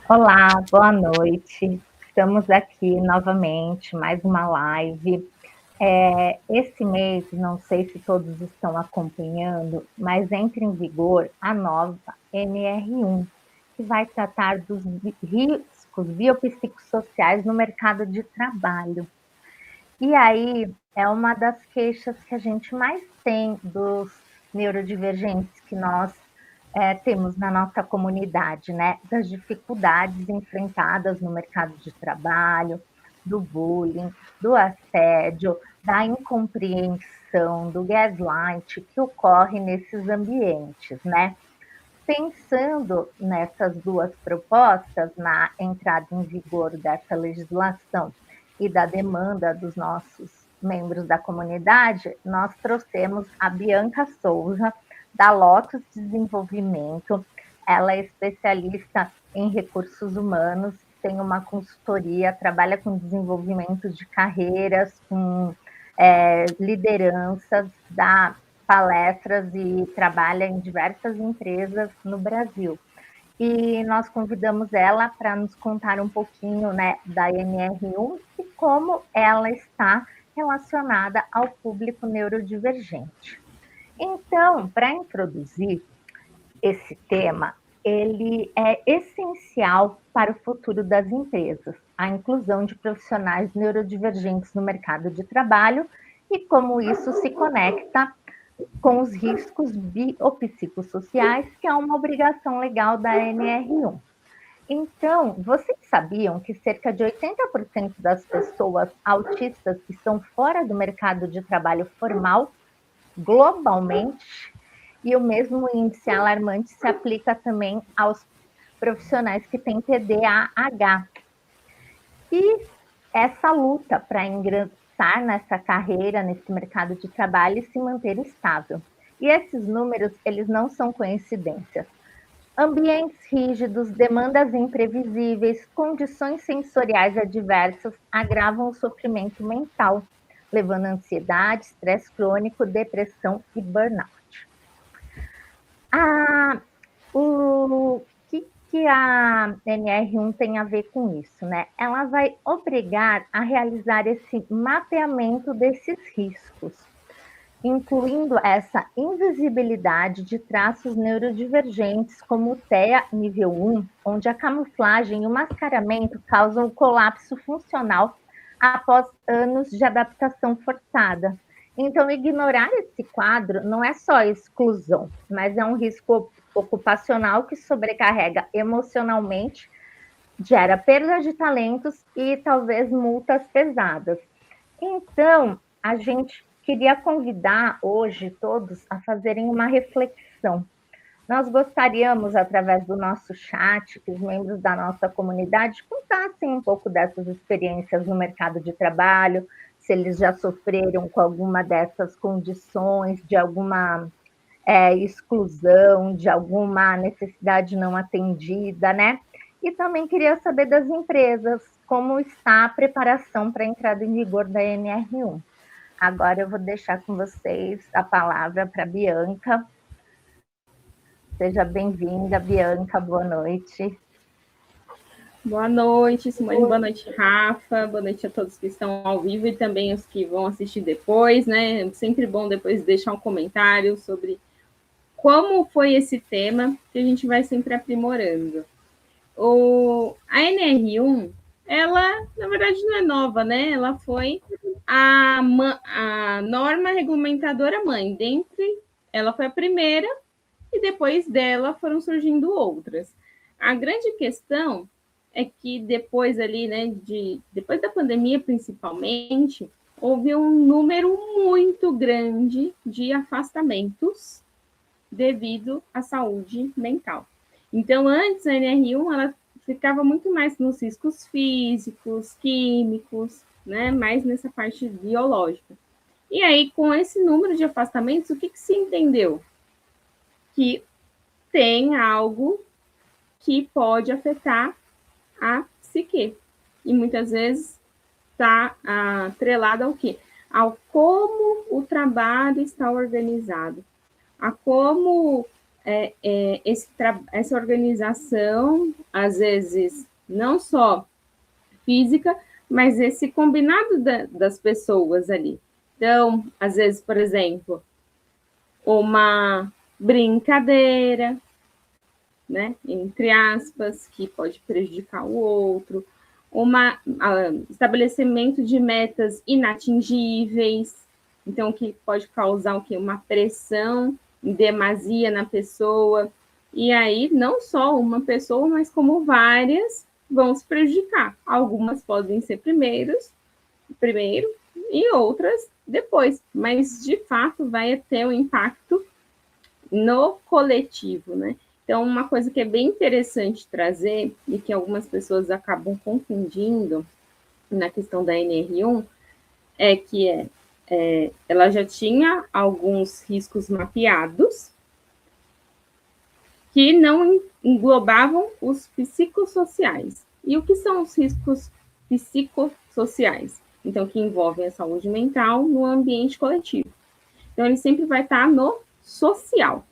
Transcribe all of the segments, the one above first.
Olá, boa noite. Estamos aqui novamente, mais uma live. Esse mês, não sei se todos estão acompanhando, mas entra em vigor a nova NR1, que vai tratar dos riscos biopsicossociais no mercado de trabalho. E aí, é uma das queixas que a gente mais tem dos neurodivergentes que nós temos na nossa comunidade, né? Das dificuldades enfrentadas no mercado de trabalho, do bullying, do assédio, da incompreensão, do gaslight que ocorre nesses ambientes, né? Pensando nessas duas propostas, na entrada em vigor dessa legislação e da demanda dos nossos membros da comunidade, nós trouxemos a Bianca Souza, da Lotus Desenvolvimento. Ela é especialista em recursos humanos, tem uma consultoria, trabalha com desenvolvimento de carreiras, com lideranças, dá palestras e trabalha em diversas empresas no Brasil. E nós convidamos ela para nos contar um pouquinho, né, da NR1 e como ela está relacionada ao público neurodivergente. Então, para introduzir esse tema, ele é essencial para o futuro das empresas, a inclusão de profissionais neurodivergentes no mercado de trabalho e como isso se conecta com os riscos biopsicossociais, que é uma obrigação legal da NR1. Então, vocês sabiam que cerca de 80% das pessoas autistas estão fora do mercado de trabalho formal, globalmente, e o mesmo índice alarmante se aplica também aos profissionais que têm TDAH. E essa luta para ingressar nessa carreira, nesse mercado de trabalho e se manter estável. E esses números, eles não são coincidências. Ambientes rígidos, demandas imprevisíveis, condições sensoriais adversas agravam o sofrimento mental, levando a ansiedade, estresse crônico, depressão e burnout. O que a NR1 tem a ver com isso, né? Ela vai obrigar a realizar esse mapeamento desses riscos, incluindo essa invisibilidade de traços neurodivergentes, como o TEA nível 1, onde a camuflagem e o mascaramento causam colapso funcional após anos de adaptação forçada. Então, ignorar esse quadro não é só exclusão, mas é um risco ocupacional que sobrecarrega emocionalmente, gera perda de talentos e talvez multas pesadas. Então, a gente queria convidar hoje todos a fazerem uma reflexão. Nós gostaríamos, através do nosso chat, que os membros da nossa comunidade contassem um pouco dessas experiências no mercado de trabalho, se eles já sofreram com alguma dessas condições, de alguma exclusão, de alguma necessidade não atendida, né? E também queria saber das empresas, como está a preparação para a entrada em vigor da NR1. Agora eu vou deixar com vocês a palavra para a Bianca. Seja bem-vinda, Bianca, boa noite. Boa noite, Simone, boa noite, Rafa, boa noite a todos que estão ao vivo e também os que vão assistir depois, né? É sempre bom depois deixar um comentário sobre como foi esse tema, que a gente vai sempre aprimorando. A NR1, ela, na verdade, não é nova, né? Ela foi a norma regulamentadora mãe. Ela foi a primeira e depois dela foram surgindo outras. A grande questão é que depois ali, né, depois da pandemia principalmente, houve um número muito grande de afastamentos devido à saúde mental. Então, antes a NR1 ela ficava muito mais nos riscos físicos, químicos, né, mais nessa parte biológica. E aí, com esse número de afastamentos, o que se entendeu? Que tem algo que pode afetar a psique. E muitas vezes está atrelado ao quê? Ao como o trabalho está organizado, a como essa organização, às vezes, não só física, mas esse combinado das pessoas ali. Então, às vezes, por exemplo, uma brincadeira, né, entre aspas, que pode prejudicar o outro, estabelecimento de metas inatingíveis, então que pode causar o quê? Uma pressão em demasia na pessoa, e aí não só uma pessoa, mas como várias vão se prejudicar. Algumas podem ser primeiro e outras depois, mas de fato vai ter um impacto no coletivo, né? Então, uma coisa que é bem interessante trazer e que algumas pessoas acabam confundindo na questão da NR1 é que ela já tinha alguns riscos mapeados que não englobavam os psicossociais. E o que são os riscos psicossociais? Então, que envolvem a saúde mental no ambiente coletivo. Então, ele sempre vai estar no social,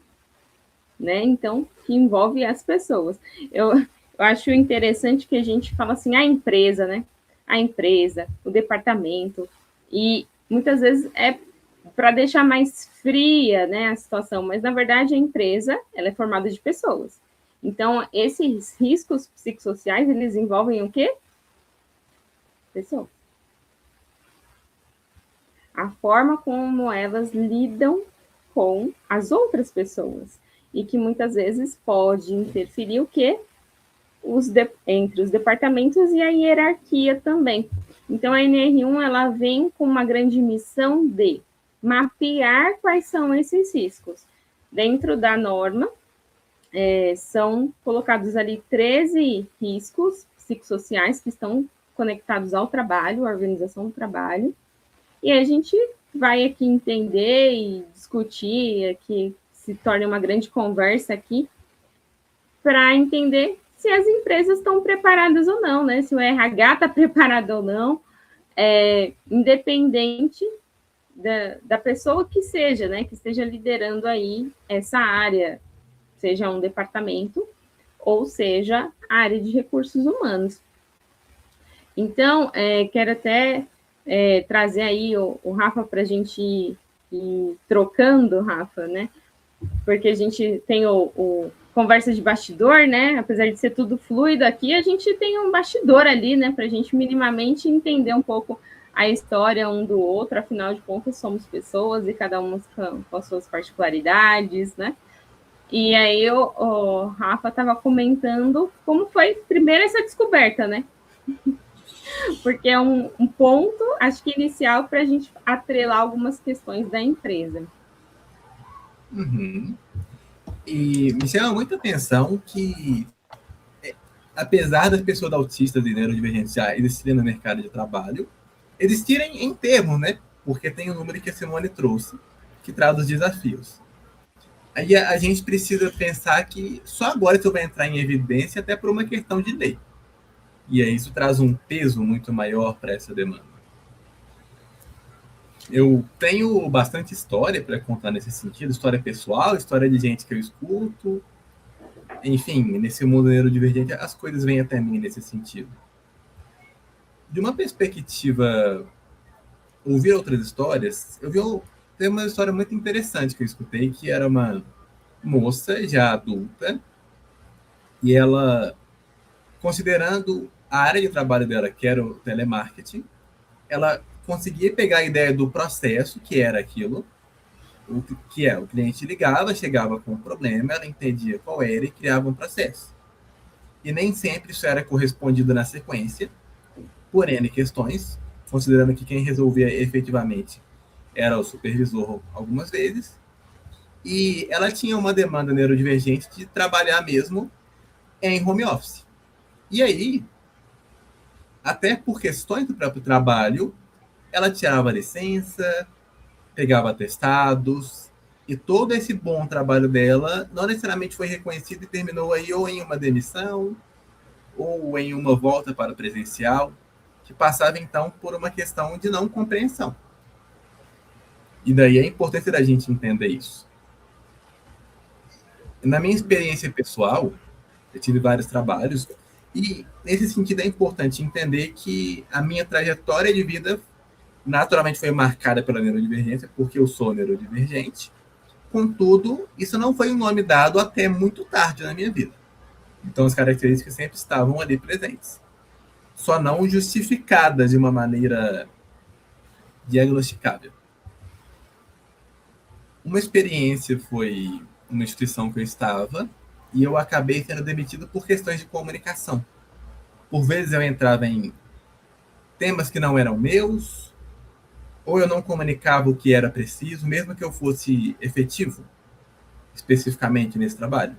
né? Então, que envolve as pessoas. Eu acho interessante que a gente fala assim, a empresa, né? A empresa, o departamento, e muitas vezes é para deixar mais fria, né, a situação, mas na verdade a empresa, ela é formada de pessoas. Então, esses riscos psicossociais, eles envolvem o quê? Pessoas. A forma como elas lidam com as outras pessoas. E que muitas vezes pode interferir o quê? Entre os departamentos e a hierarquia também. Então, a NR1 ela vem com uma grande missão de mapear quais são esses riscos. Dentro da norma, são colocados ali 13 riscos psicossociais que estão conectados ao trabalho, à organização do trabalho, e a gente vai aqui entender e discutir, que se torne uma grande conversa aqui, para entender se as empresas estão preparadas ou não, né? Se o RH está preparado ou não, independente da pessoa que seja, né? Que esteja liderando aí essa área, seja um departamento ou seja a área de recursos humanos. Então, quero até trazer aí o Rafa para a gente ir trocando, Rafa, né? Porque a gente tem o conversa de bastidor, né? Apesar de ser tudo fluido aqui, a gente tem um bastidor ali, né? Para a gente minimamente entender um pouco a história um do outro. Afinal de contas, somos pessoas e cada uma com as suas particularidades, né? E aí o Rafa estava comentando como foi primeiro essa descoberta, né? Porque é um ponto, acho que inicial, para a gente atrelar algumas questões da empresa. Uhum. E me chama muita atenção que, apesar das pessoas autistas e neurodivergentes já existirem no mercado de trabalho, existirem em termos, né? Porque tem o número que a Simone trouxe, que traz os desafios. Aí a gente precisa pensar que só agora isso vai entrar em evidência, até por uma questão de lei. E aí isso traz um peso muito maior para essa demanda. Eu tenho bastante história para contar nesse sentido, história pessoal, história de gente que eu escuto. Enfim, nesse mundo neurodivergente, as coisas vêm até mim nesse sentido. De uma perspectiva, ouvir outras histórias, tem uma história muito interessante que eu escutei, que era uma moça já adulta, e ela, considerando a área de trabalho dela, que era o telemarketing, ela conseguia pegar a ideia do processo, que era aquilo, o cliente ligava, chegava com um problema, ela entendia qual era e criava um processo. E nem sempre isso era correspondido na sequência, por N questões, considerando que quem resolvia efetivamente era o supervisor algumas vezes, e ela tinha uma demanda neurodivergente de trabalhar mesmo em home office. E aí, até por questões do próprio trabalho, ela tirava licença, pegava atestados, e todo esse bom trabalho dela não necessariamente foi reconhecido e terminou aí ou em uma demissão, ou em uma volta para o presencial, que passava então por uma questão de não compreensão. E daí a importância da gente entender isso. Na minha experiência pessoal, eu tive vários trabalhos, e nesse sentido é importante entender que a minha trajetória de vida naturalmente foi marcada pela neurodivergência, porque eu sou neurodivergente. Contudo, isso não foi um nome dado até muito tarde na minha vida. Então, as características sempre estavam ali presentes, só não justificadas de uma maneira diagnosticável. Uma experiência foi uma instituição que eu estava e eu acabei sendo demitido por questões de comunicação. Por vezes eu entrava em temas que não eram meus, ou eu não comunicava o que era preciso, mesmo que eu fosse efetivo, especificamente nesse trabalho.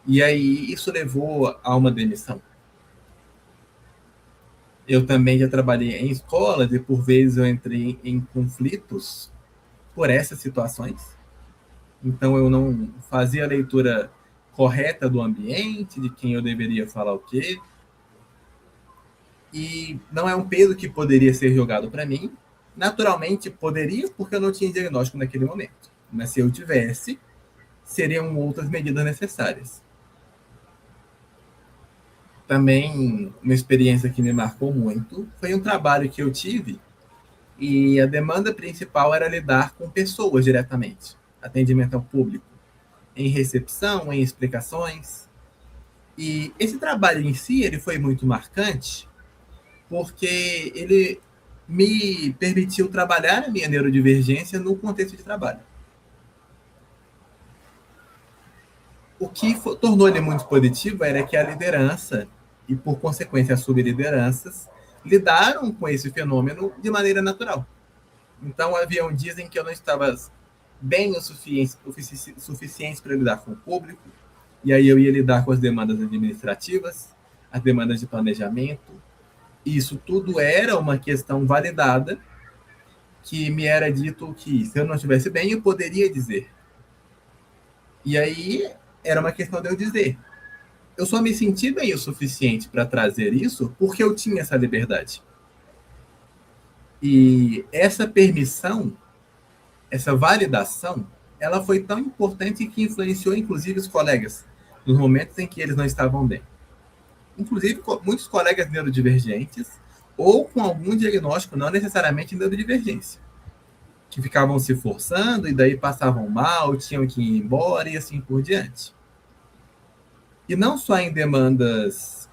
E aí isso levou a uma demissão. Eu também já trabalhei em escolas e por vezes eu entrei em conflitos por essas situações. Então eu não fazia a leitura correta do ambiente, de quem eu deveria falar o quê. E não é um peso que poderia ser jogado para mim. Naturalmente poderia, porque eu não tinha diagnóstico naquele momento. Mas se eu tivesse, seriam outras medidas necessárias. Também uma experiência que me marcou muito foi um trabalho que eu tive e a demanda principal era lidar com pessoas diretamente, atendimento ao público, em recepção, em explicações. E esse trabalho em si ele foi muito marcante porque ele me permitiu trabalhar a minha neurodivergência no contexto de trabalho. O que tornou ele muito positivo era que a liderança, e por consequência as sublideranças, lidaram com esse fenômeno de maneira natural. Então havia dias em que eu não estava bem o suficiente para lidar com o público, e aí eu ia lidar com as demandas administrativas, as demandas de planejamento, e isso tudo era uma questão validada, que me era dito que se eu não estivesse bem, eu poderia dizer. E aí era uma questão de eu dizer. Eu só me senti bem o suficiente para trazer isso porque eu tinha essa liberdade. E essa permissão, essa validação, ela foi tão importante que influenciou, inclusive, os colegas nos momentos em que eles não estavam bem. Inclusive, muitos colegas neurodivergentes ou com algum diagnóstico, não necessariamente neurodivergência, que ficavam se forçando e daí passavam mal, tinham que ir embora e assim por diante. E não só em demandas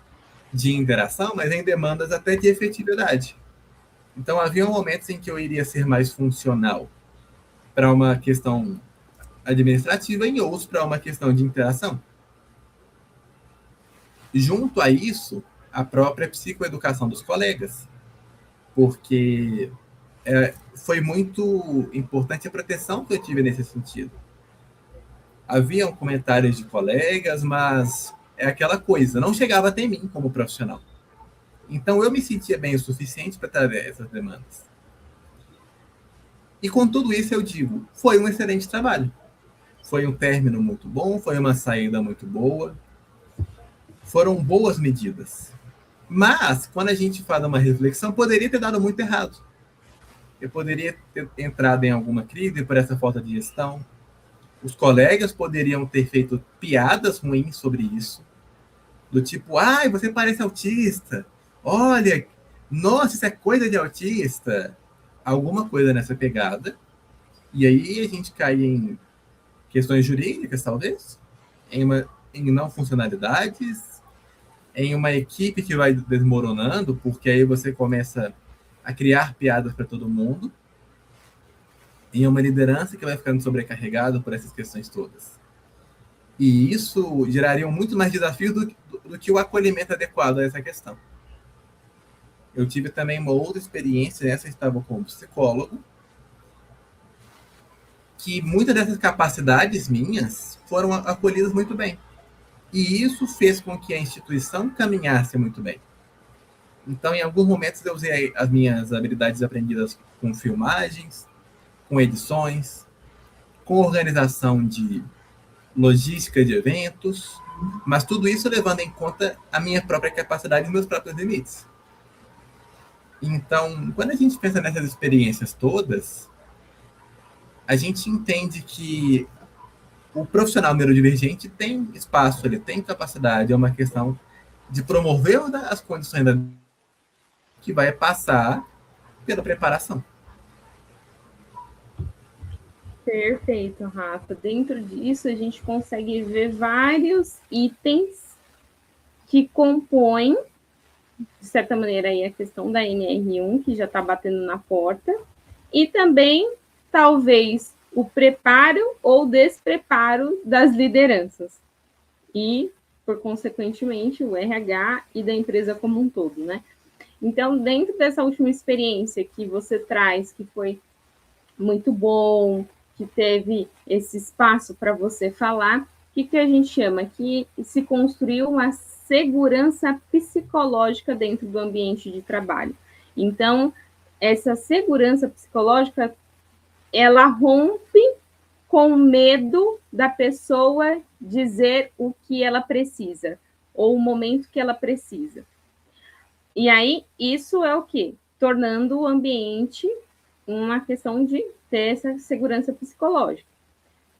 de interação, mas em demandas até de efetividade. Então, havia momentos em que eu iria ser mais funcional para uma questão administrativa e outros para uma questão de interação. Junto a isso, a própria psicoeducação dos colegas, porque foi muito importante a proteção que eu tive nesse sentido. Haviam comentários de colegas, mas é aquela coisa, não chegava até mim como profissional. Então eu me sentia bem o suficiente para trazer essas demandas. E com tudo isso eu digo, foi um excelente trabalho. Foi um término muito bom, foi uma saída muito boa. Foram boas medidas. Mas, quando a gente faz uma reflexão, poderia ter dado muito errado. Eu poderia ter entrado em alguma crise por essa falta de gestão. Os colegas poderiam ter feito piadas ruins sobre isso. Do tipo, ai, você parece autista. Olha, nossa, isso é coisa de autista. Alguma coisa nessa pegada. E aí a gente cai em questões jurídicas, talvez. Em não funcionalidades. Em uma equipe que vai desmoronando, porque aí você começa a criar piadas para todo mundo. Em uma liderança que vai ficando sobrecarregada por essas questões todas. E isso geraria muito mais desafios do que o acolhimento adequado a essa questão. Eu tive também uma outra experiência, essa estava como psicólogo, que muitas dessas capacidades minhas foram acolhidas muito bem. E isso fez com que a instituição caminhasse muito bem. Então, em alguns momentos, eu usei as minhas habilidades aprendidas com filmagens, com edições, com organização de logística de eventos, mas tudo isso levando em conta a minha própria capacidade e meus próprios limites. Então, quando a gente pensa nessas experiências todas, a gente entende que o profissional neurodivergente tem espaço, ele tem capacidade, é uma questão de promover as condições que vai passar pela preparação. Perfeito, Rafa. Dentro disso, a gente consegue ver vários itens que compõem, de certa maneira, aí a questão da NR1, que já está batendo na porta, e também, talvez, o preparo ou despreparo das lideranças. E, por consequentemente, o RH e da empresa como um todo, né? Então, dentro dessa última experiência que você traz, que foi muito bom, que teve esse espaço para você falar, o que a gente chama? Que se construiu uma segurança psicológica dentro do ambiente de trabalho. Então, essa segurança psicológica, ela rompe com medo da pessoa dizer o que ela precisa, ou o momento que ela precisa. E aí, isso é o quê? Tornando o ambiente uma questão de ter essa segurança psicológica.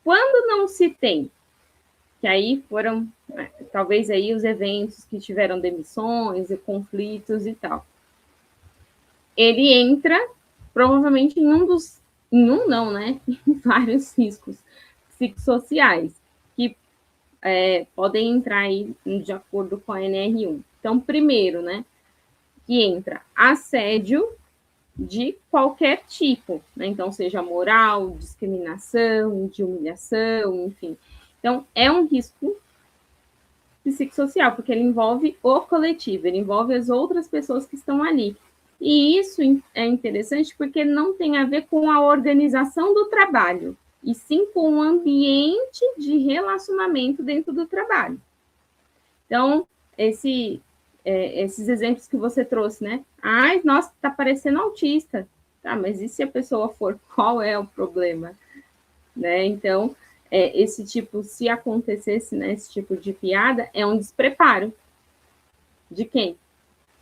Quando não se tem, que aí foram, talvez aí os eventos que tiveram demissões e conflitos e tal, ele entra provavelmente em vários riscos psicossociais, que podem entrar aí de acordo com a NR1. Então, primeiro, né, que entra assédio de qualquer tipo, né? Então, seja moral, discriminação, de humilhação, enfim. Então, é um risco psicossocial, porque ele envolve o coletivo, ele envolve as outras pessoas que estão ali. E isso é interessante porque não tem a ver com a organização do trabalho, e sim com o ambiente de relacionamento dentro do trabalho. Então, esses exemplos que você trouxe, né? Ai, nossa, tá parecendo autista. Tá, mas e se a pessoa for? Qual é o problema? Né? Então, esse tipo, se acontecesse, né, esse tipo de piada, é um despreparo. De quem?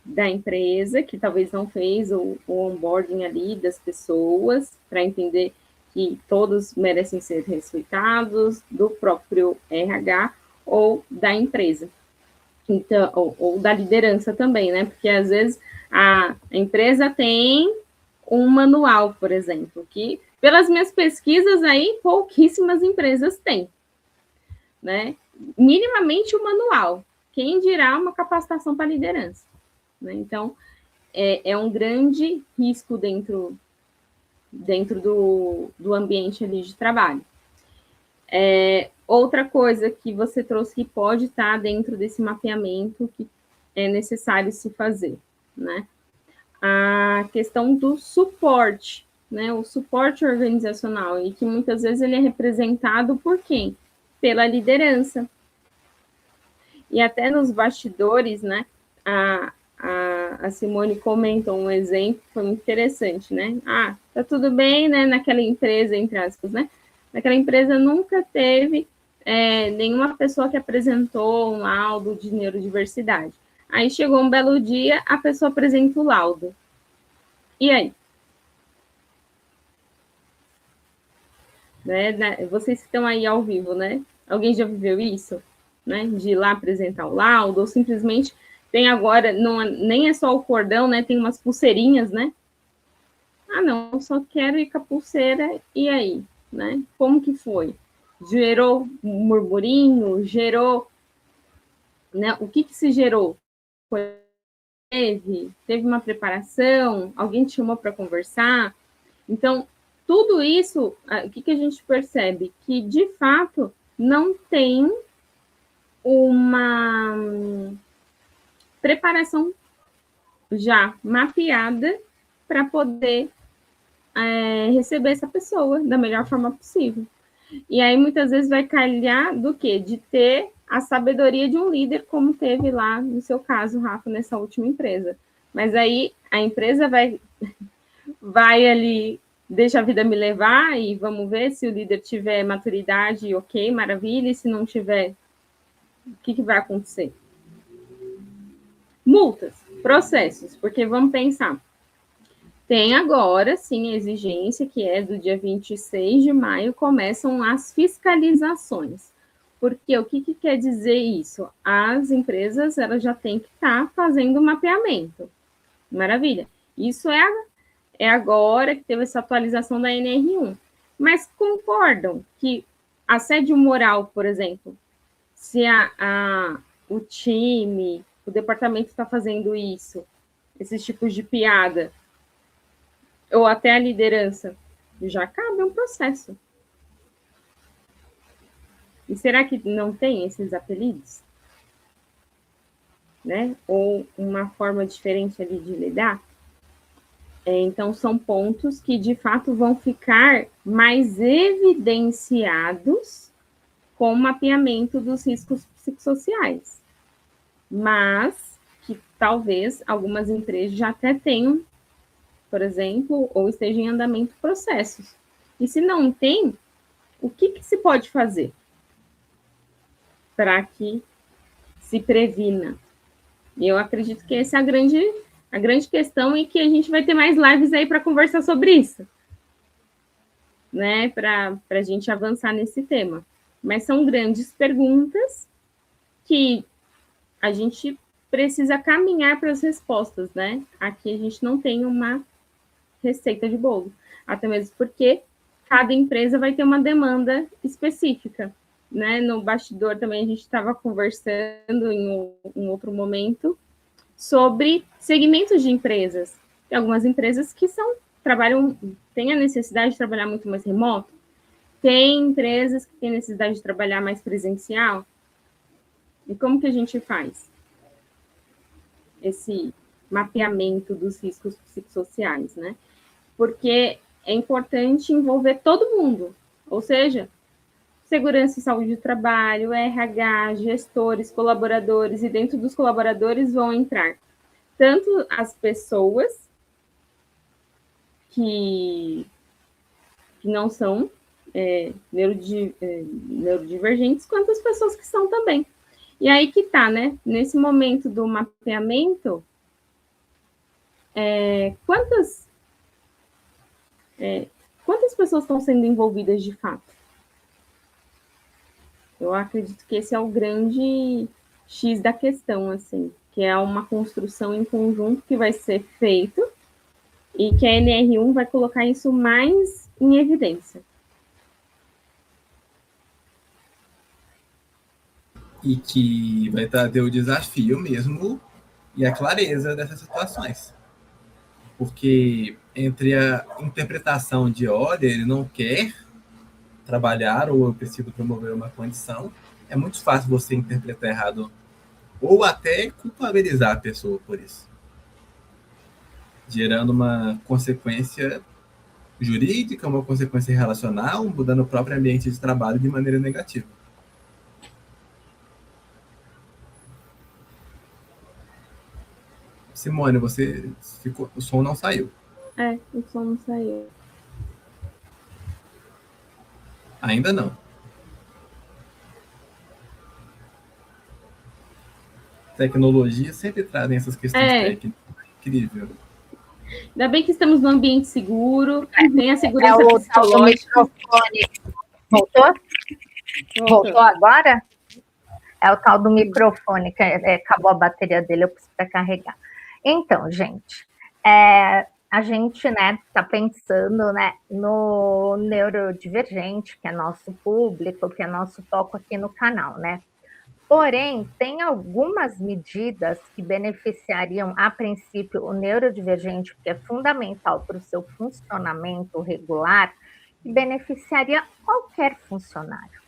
Da empresa, que talvez não fez o onboarding ali das pessoas, para entender que todos merecem ser respeitados, do próprio RH ou da empresa. Então, ou da liderança também, né? Porque às vezes a empresa tem um manual, por exemplo, que pelas minhas pesquisas aí, pouquíssimas empresas têm, né? Minimamente o manual. Quem dirá uma capacitação para liderança? Né? Então, é um grande risco dentro do ambiente ali de trabalho. Outra coisa que você trouxe que pode estar dentro desse mapeamento que é necessário se fazer, né? A questão do suporte, né? O suporte organizacional, e que muitas vezes ele é representado por quem? Pela liderança. E até nos bastidores, né? A Simone comentou um exemplo, foi muito interessante, né? Ah, tá tudo bem, né? Naquela empresa, entre aspas, né? Naquela empresa nunca teve nenhuma pessoa que apresentou um laudo de neurodiversidade. Aí chegou um belo dia, a pessoa apresenta o laudo. E aí? Né? Vocês que estão aí ao vivo, né? Alguém já viveu isso? Né? De ir lá apresentar o laudo, ou simplesmente tem agora, nem é só o cordão, né? Tem umas pulseirinhas, né? Ah, não, só quero ir com a pulseira, e aí? Né? Como que foi? Gerou um murmurinho? Gerou... Né? O que se gerou? Teve uma preparação? Alguém te chamou para conversar? Então, tudo isso, o que a gente percebe? Que, de fato, não tem uma preparação já mapeada para poder receber essa pessoa da melhor forma possível. E aí, muitas vezes, vai calhar do quê? De ter a sabedoria de um líder, como teve lá, no seu caso, Rafa, nessa última empresa. Mas aí, a empresa vai ali, deixa a vida me levar, e vamos ver se o líder tiver maturidade, ok, maravilha, e se não tiver, o que vai acontecer? Multas, processos, porque vamos pensar, Tem agora, sim, a exigência, que é do dia 26 de maio, começam as fiscalizações. Porque o que quer dizer isso? As empresas elas já têm que estar fazendo o mapeamento. Maravilha. Isso é agora que teve essa atualização da NR1. Mas concordam que assédio moral, por exemplo, se o time, o departamento está fazendo isso, esses tipos de piada, ou até a liderança, já cabe um processo. E será que não tem esses apelidos? Né? Ou uma forma diferente ali de lidar? Então, são pontos que, de fato, vão ficar mais evidenciados com o mapeamento dos riscos psicossociais. Mas que talvez algumas empresas já até tenham, por exemplo, ou estejam em andamento processos. E se não tem, o que se pode fazer para que se previna? E eu acredito que essa é a grande questão e que a gente vai ter mais lives aí para conversar sobre isso, né? Para a gente avançar nesse tema. Mas são grandes perguntas que a gente precisa caminhar para as respostas, né? Aqui a gente não tem uma receita de bolo, até mesmo porque cada empresa vai ter uma demanda específica, né? No bastidor também a gente estava conversando em um outro momento sobre segmentos de empresas. Tem algumas empresas que têm a necessidade de trabalhar muito mais remoto, tem empresas que têm necessidade de trabalhar mais presencial. E como que a gente faz esse mapeamento dos riscos psicossociais, né? Porque é importante envolver todo mundo, ou seja, segurança e saúde do trabalho, RH, gestores, colaboradores, e dentro dos colaboradores vão entrar tanto as pessoas que não são neurodivergentes, quanto as pessoas que são também. E aí que tá, né? Nesse momento do mapeamento, quantas pessoas estão sendo envolvidas de fato? Eu acredito que esse é o grande X da questão, assim, que é uma construção em conjunto que vai ser feito e que a NR1 vai colocar isso mais em evidência. E que vai trazer o desafio mesmo e a clareza dessas situações. Porque entre a interpretação de, olha, ele não quer trabalhar ou eu preciso promover uma condição, é muito fácil você interpretar errado ou até culpabilizar a pessoa por isso, gerando uma consequência jurídica, uma consequência relacional, mudando o próprio ambiente de trabalho de maneira negativa. Simone, você ficou, o som não saiu. O som não saiu. Ainda não. Tecnologia sempre trazem essas questões técnicas. Incrível. Ainda bem que estamos num ambiente seguro, tem a segurança psicológica. O microfone voltou? Voltou agora? É o tal do microfone, que acabou a bateria dele, eu preciso para carregar. Então, gente, a gente está pensando, né, no neurodivergente, que é nosso público, que é nosso foco aqui no canal, né? Porém, tem algumas medidas que beneficiariam, a princípio, o neurodivergente, que é fundamental para o seu funcionamento regular, e beneficiaria qualquer funcionário.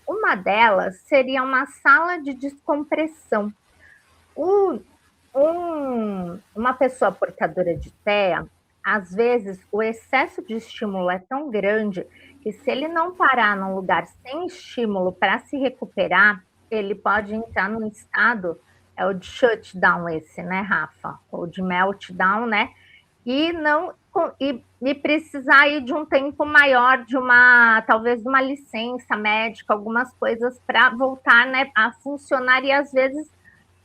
Uma delas seria uma sala de descompressão. Uma pessoa portadora de TEA, às vezes, o excesso de estímulo é tão grande que se ele não parar num lugar sem estímulo para se recuperar, ele pode entrar num estado, é o de shutdown esse, né, Rafa? Ou de meltdown, né? E precisar ir de um tempo maior, talvez de uma licença médica, algumas coisas para voltar, né, a funcionar, e às vezes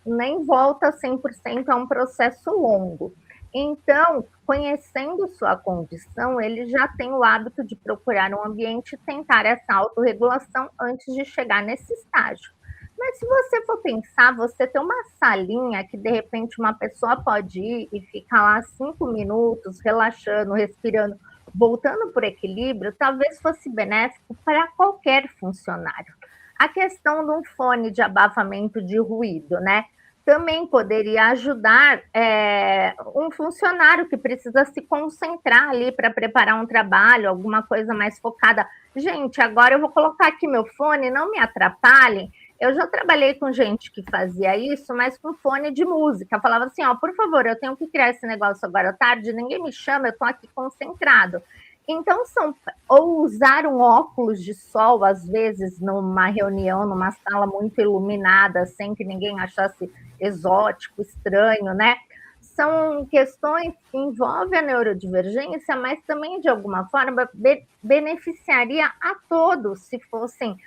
nem volta 100%, é um processo longo. Então, conhecendo sua condição, ele já tem o hábito de procurar um ambiente e tentar essa autorregulação antes de chegar nesse estágio. Mas se você for pensar, você tem uma salinha que de repente uma pessoa pode ir e ficar lá 5 minutos, relaxando, respirando, voltando por equilíbrio, talvez fosse benéfico para qualquer funcionário. A questão de um fone de abafamento de ruído, né? Também poderia ajudar um funcionário que precisa se concentrar ali para preparar um trabalho, alguma coisa mais focada. Gente, agora eu vou colocar aqui meu fone, não me atrapalhem. Eu já trabalhei com gente que fazia isso, mas com fone de música. Falava assim, ó, por favor, eu tenho que criar esse negócio agora à tarde, ninguém me chama, eu estou aqui concentrado. Então, ou usar um óculos de sol, às vezes, numa reunião, numa sala muito iluminada, sem que ninguém achasse exótico, estranho, né? São questões que envolvem a neurodivergência, mas também, de alguma forma, beneficiaria a todos se fossem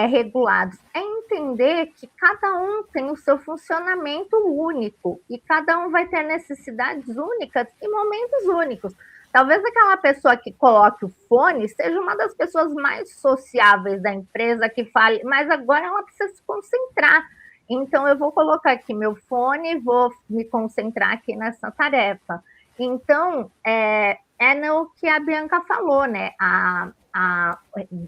regulados. É entender que cada um tem o seu funcionamento único e cada um vai ter necessidades únicas e momentos únicos. Talvez aquela pessoa que coloque o fone seja uma das pessoas mais sociáveis da empresa, que fale, mas agora ela precisa se concentrar. Então, eu vou colocar aqui meu fone e vou me concentrar aqui nessa tarefa. Então, é no que a Bianca falou, né? A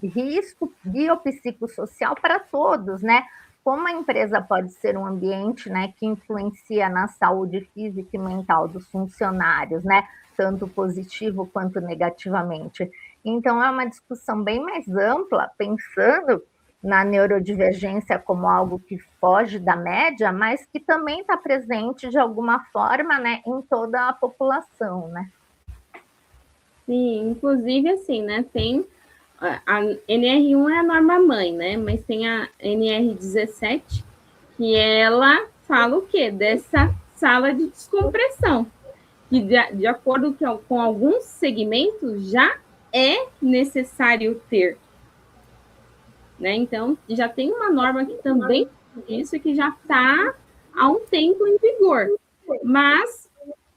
risco biopsicossocial para todos, né? Como a empresa pode ser um ambiente, né, que influencia na saúde física e mental dos funcionários, né? Tanto positivo quanto negativamente. Então, é uma discussão bem mais ampla, pensando na neurodivergência como algo que foge da média, mas que também está presente de alguma forma, né, em toda a população, né? Sim, inclusive assim, né, tem a NR1 é a norma mãe, né, mas tem a NR17, que ela fala o quê? Dessa sala de descompressão, que de acordo com alguns segmentos já é necessário ter, né? Então, já tem uma norma que também isso que já está há um tempo em vigor, mas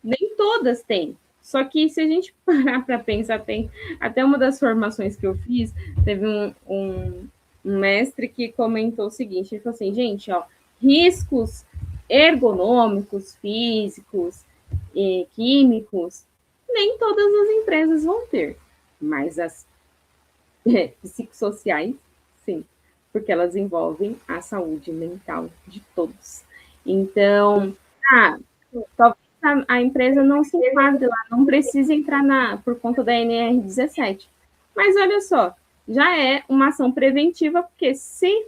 nem todas têm. Só que se a gente parar para pensar, tem até uma das formações que eu fiz, teve um mestre que comentou o seguinte, ele falou assim, gente, ó, riscos ergonômicos, físicos, químicos, nem todas as empresas vão ter, mas as psicossociais, sim, porque elas envolvem a saúde mental de todos. Então, talvez a empresa não se enquadre lá, não precisa entrar por conta da NR17. Mas olha só, já é uma ação preventiva, porque se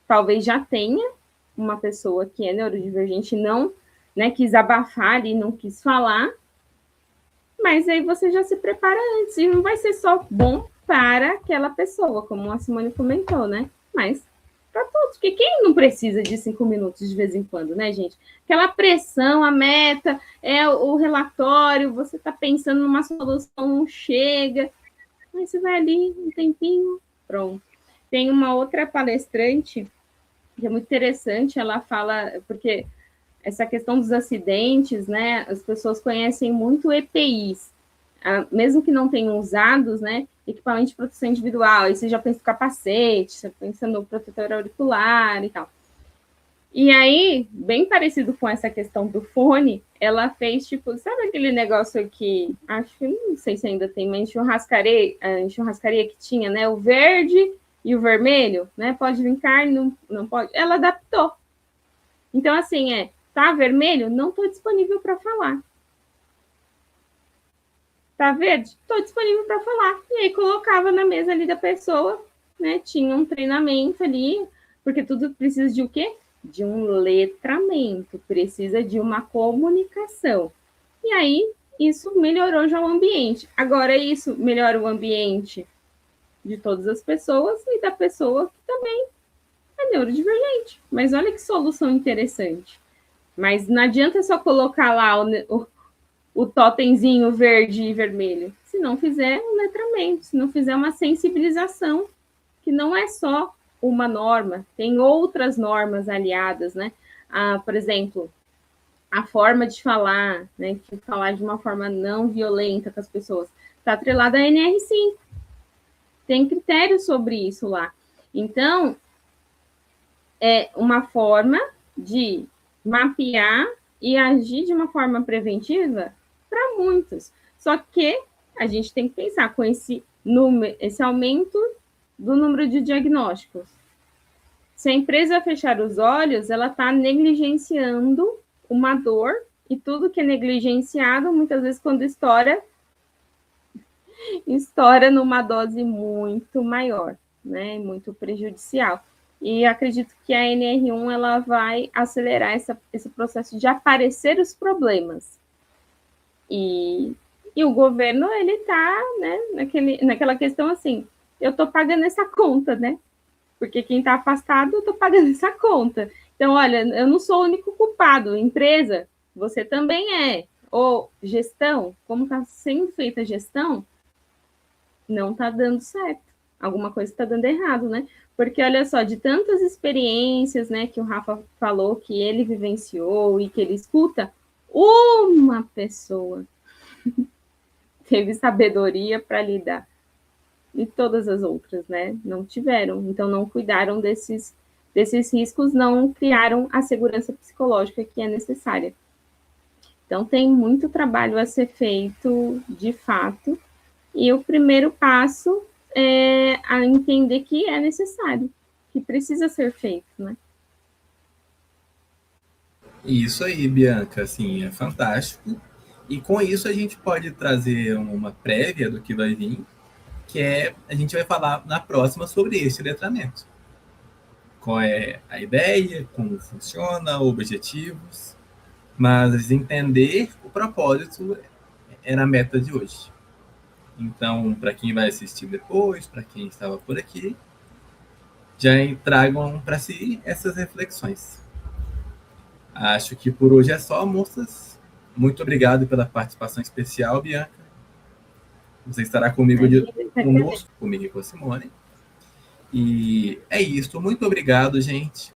talvez já tenha uma pessoa que é neurodivergente e não, né, quis abafar ali, não quis falar, mas aí você já se prepara antes, e não vai ser só bom para aquela pessoa, como a Simone comentou, né? Mas para todos, porque quem não precisa de 5 minutos de vez em quando, né, gente? Aquela pressão, a meta, o relatório, você está pensando numa solução, não chega, aí você vai ali um tempinho, pronto. Tem uma outra palestrante que é muito interessante, ela fala, porque essa questão dos acidentes, né, as pessoas conhecem muito EPIs, mesmo que não tenham usados, né, equipamento de proteção individual, aí você já pensa no capacete, você pensa no protetor auricular e tal. E aí, bem parecido com essa questão do fone, ela fez, tipo, sabe aquele negócio que, acho que, não sei se ainda tem, mas em churrascaria que tinha, né, o verde e o vermelho, né, pode vir carne, não pode, ela adaptou. Então, assim, tá vermelho? Não estou disponível para falar. Tá verde? Estou disponível para falar. E aí colocava na mesa ali da pessoa, né? Tinha um treinamento ali, porque tudo precisa de o quê? De um letramento, precisa de uma comunicação. E aí, isso melhorou já o ambiente. Agora, isso melhora o ambiente de todas as pessoas e da pessoa que também é neurodivergente. Mas olha que solução interessante. Mas não adianta só colocar lá o totemzinho verde e vermelho. Se não fizer um letramento, se não fizer uma sensibilização, que não é só uma norma, tem outras normas aliadas, né? Por exemplo, a forma de falar, né, de falar de uma forma não violenta com as pessoas, está atrelada à NR5. Tem critérios sobre isso lá. Então, é uma forma de mapear e agir de uma forma preventiva para muitos. Só que a gente tem que pensar com esse aumento do número de diagnósticos. Se a empresa fechar os olhos, ela está negligenciando uma dor, e tudo que é negligenciado, muitas vezes, quando estoura numa dose muito maior, né? Muito prejudicial. E acredito que a NR1 ela vai acelerar esse processo de aparecer os problemas. E o governo, ele está, né, naquela questão assim, eu estou pagando essa conta, né? Porque quem está afastado, eu estou pagando essa conta. Então, olha, eu não sou o único culpado. Empresa, você também é. Ou gestão, como está sendo feita a gestão, não está dando certo. Alguma coisa está dando errado, né? Porque, olha só, de tantas experiências, né, que o Rafa falou, que ele vivenciou e que ele escuta, uma pessoa teve sabedoria para lidar. E todas as outras, né, não tiveram. Então, não cuidaram desses riscos, não criaram a segurança psicológica que é necessária. Então, tem muito trabalho a ser feito, de fato, e o primeiro passo é a entender que é necessário, que precisa ser feito, né? Isso aí, Bianca, assim, é fantástico. E com isso a gente pode trazer uma prévia do que vai vir, que é, a gente vai falar na próxima sobre esse letramento. Qual é a ideia, como funciona, objetivos, mas entender o propósito era a meta de hoje. Então, para quem vai assistir depois, para quem estava por aqui, já tragam para si essas reflexões. Acho que por hoje é só, moças. Muito obrigado pela participação especial, Bianca. Você estará comigo conosco, comigo e com a Simone. E é isso. Muito obrigado, gente.